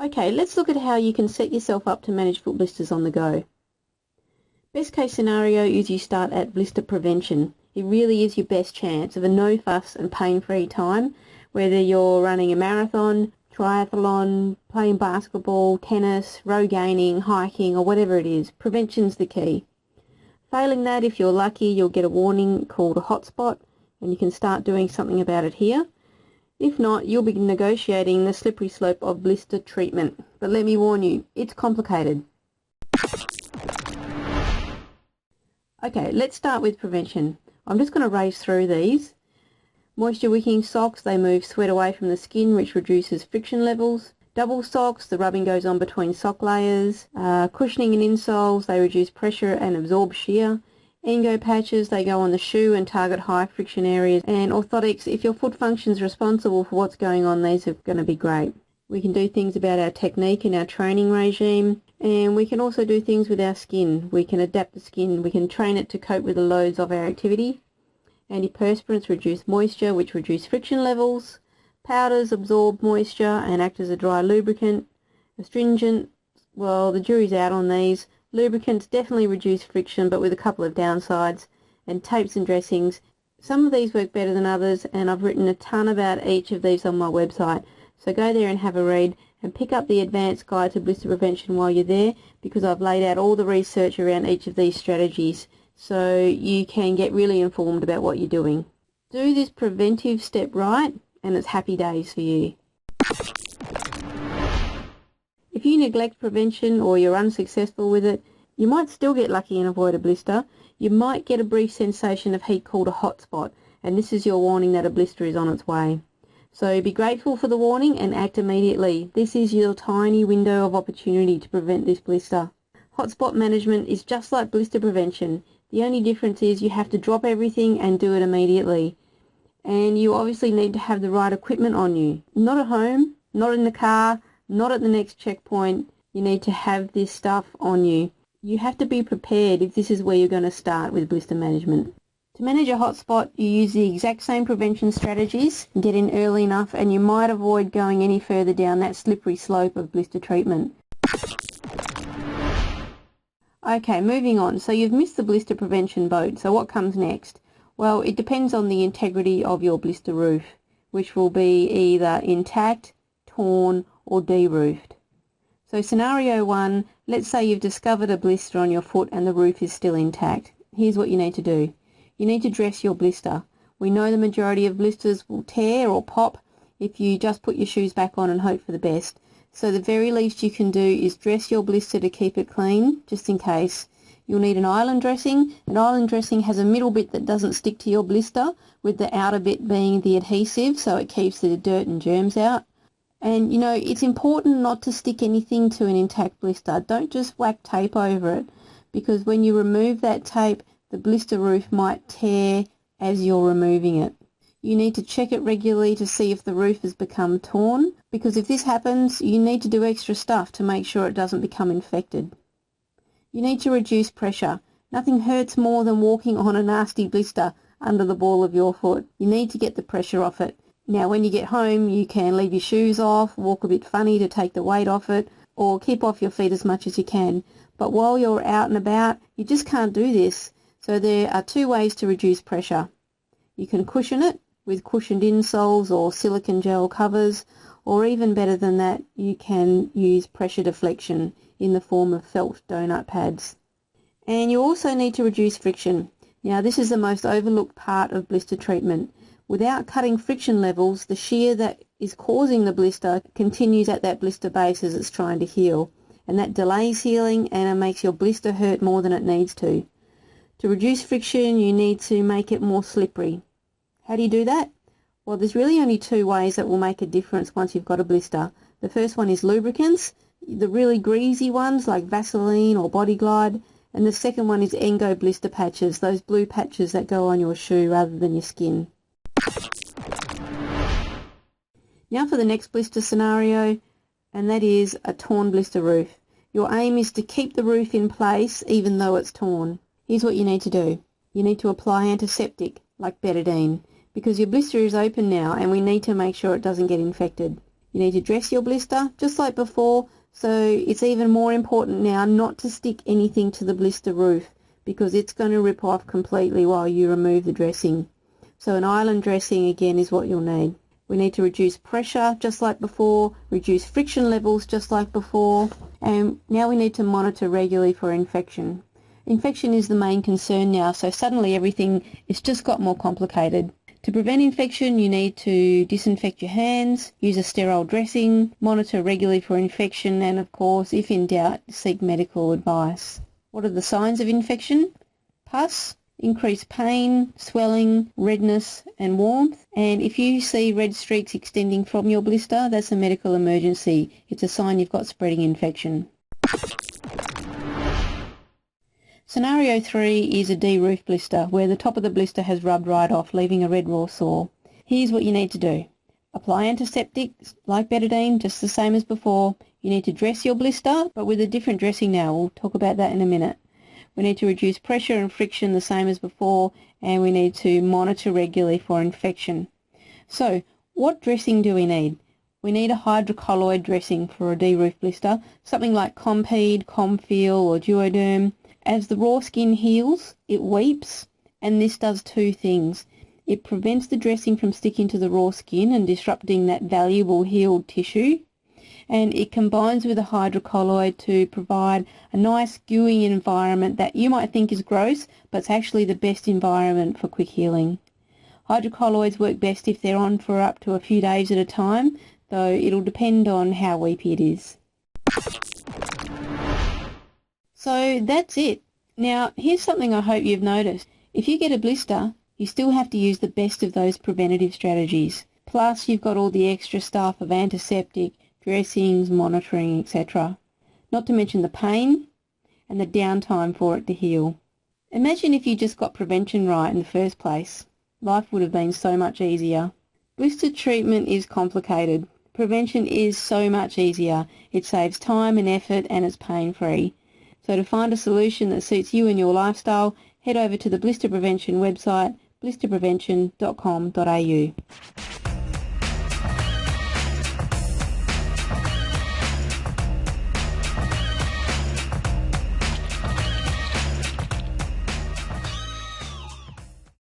Okay, let's look at how you can set yourself up to manage foot blisters on the go. Best case scenario is you start at blister prevention. It really is your best chance of a no fuss and pain-free time, whether you're running a marathon, triathlon, playing basketball, tennis, row gaining, hiking, or whatever it is. Prevention's the key. Failing that, if you're lucky, you'll get a warning called a hotspot, and you can start doing something about it here. If not, you'll be negotiating the slippery slope of blister treatment. But let me warn you, it's complicated. Okay, let's start with prevention. I'm just going to race through these. Moisture wicking socks, they move sweat away from the skin, which reduces friction levels. Double socks, the rubbing goes on between sock layers. Cushioning and insoles, they reduce pressure and absorb shear. Engo patches, they go on the shoe and target high friction areas. And orthotics, if your foot function's responsible for what's going on, these are going to be great. We can do things about our technique and our training regime, and we can also do things with our skin. We can adapt the skin, we can train it to cope with the loads of our activity. Antiperspirants reduce moisture, which reduce friction levels. Powders absorb moisture and act as a dry lubricant. Astringent, well, the jury's out on these. Lubricants definitely reduce friction, but with a couple of downsides. And tapes and dressings, some of these work better than others, and I've written a ton about each of these on my website. So go there and have a read, and pick up the advanced guide to blister prevention while you're there, because I've laid out all the research around each of these strategies, so you can get really informed about what you're doing. Do this preventive step right, and it's happy days for you. If you neglect prevention or you're unsuccessful with it, you might still get lucky and avoid a blister. You might get a brief sensation of heat called a hot spot, and this is your warning that a blister is on its way. So be grateful for the warning and act immediately. This is your tiny window of opportunity to prevent this blister. Hotspot management is just like blister prevention. The only difference is you have to drop everything and do it immediately. And you obviously need to have the right equipment on you. Not at home, not in the car, not at the next checkpoint. You need to have this stuff on you. You have to be prepared if this is where you're going to start with blister management. To manage a hotspot, you use the exact same prevention strategies, get in early enough, and you might avoid going any further down that slippery slope of blister treatment. Okay, moving on. So you've missed the blister prevention boat, so what comes next? Well, it depends on the integrity of your blister roof, which will be either intact, torn, or deroofed. So scenario 1, let's say you've discovered a blister on your foot and the roof is still intact. Here's what you need to do. You need to dress your blister. We know the majority of blisters will tear or pop if you just put your shoes back on and hope for the best. So the very least you can do is dress your blister to keep it clean, just in case. You'll need an island dressing. An island dressing has a middle bit that doesn't stick to your blister, with the outer bit being the adhesive, so it keeps the dirt and germs out. And you know, it's important not to stick anything to an intact blister. Don't just whack tape over it, because when you remove that tape, the blister roof might tear as you're removing it. You need to check it regularly to see if the roof has become torn, because if this happens, you need to do extra stuff to make sure it doesn't become infected. You need to reduce pressure. Nothing hurts more than walking on a nasty blister under the ball of your foot. You need to get the pressure off it. Now when you get home, you can leave your shoes off, walk a bit funny to take the weight off it, or keep off your feet as much as you can. But while you're out and about, you just can't do this. So there are two ways to reduce pressure. You can cushion it with cushioned insoles or silicone gel covers, or even better than that, you can use pressure deflection in the form of felt donut pads. And you also need to reduce friction. Now this is the most overlooked part of blister treatment. Without cutting friction levels, the shear that is causing the blister continues at that blister base as it's trying to heal, and that delays healing and it makes your blister hurt more than it needs to. To reduce friction, you need to make it more slippery. How do you do that? Well, there's really only two ways that will make a difference once you've got a blister. The first one is lubricants, the really greasy ones like Vaseline or Body Glide, and the second one is Engo blister patches, those blue patches that go on your shoe rather than your skin. Now for the next blister scenario, and that is a torn blister roof. Your aim is to keep the roof in place even though it's torn. Here's what you need to do. You need to apply antiseptic like betadine, because your blister is open now and we need to make sure it doesn't get infected. You need to dress your blister just like before, so it's even more important now not to stick anything to the blister roof because it's going to rip off completely while you remove the dressing. So an island dressing again is what you'll need. We need to reduce pressure just like before, reduce friction levels just like before, and now we need to monitor regularly for infection. Infection is the main concern now, so suddenly everything has just got more complicated. To prevent infection, you need to disinfect your hands, use a sterile dressing, monitor regularly for infection, and of course, if in doubt, seek medical advice. What are the signs of infection? Pus, increased pain, swelling, redness and warmth, and if you see red streaks extending from your blister, that's a medical emergency. It's a sign you've got spreading infection. Scenario 3 is a DEROOFED blister, where the top of the blister has rubbed right off, leaving a red raw sore. Here's what you need to do. Apply antiseptic like betadine, just the same as before. You need to dress your blister, but with a different dressing now. We'll talk about that in a minute. We need to reduce pressure and friction the same as before, and we need to monitor regularly for infection. So, what dressing do we need? We need a hydrocolloid dressing for a DEROOFED blister, something like Compeed, Comfeel or Duoderm. As the raw skin heals, it weeps, and this does two things. It prevents the dressing from sticking to the raw skin and disrupting that valuable healed tissue, and it combines with a hydrocolloid to provide a nice gooey environment that you might think is gross, but it's actually the best environment for quick healing. Hydrocolloids work best if they're on for up to a few days at a time, though it'll depend on how weepy it is. So that's it. Now here's something I hope you've noticed. If you get a blister, you still have to use the best of those preventative strategies. Plus you've got all the extra stuff of antiseptic, dressings, monitoring, etc. Not to mention the pain and the downtime for it to heal. Imagine if you just got prevention right in the first place. Life would have been so much easier. Blister treatment is complicated. Prevention is so much easier. It saves time and effort and it's pain-free. So to find a solution that suits you and your lifestyle, head over to the Blister Prevention website, blisterprevention.com.au.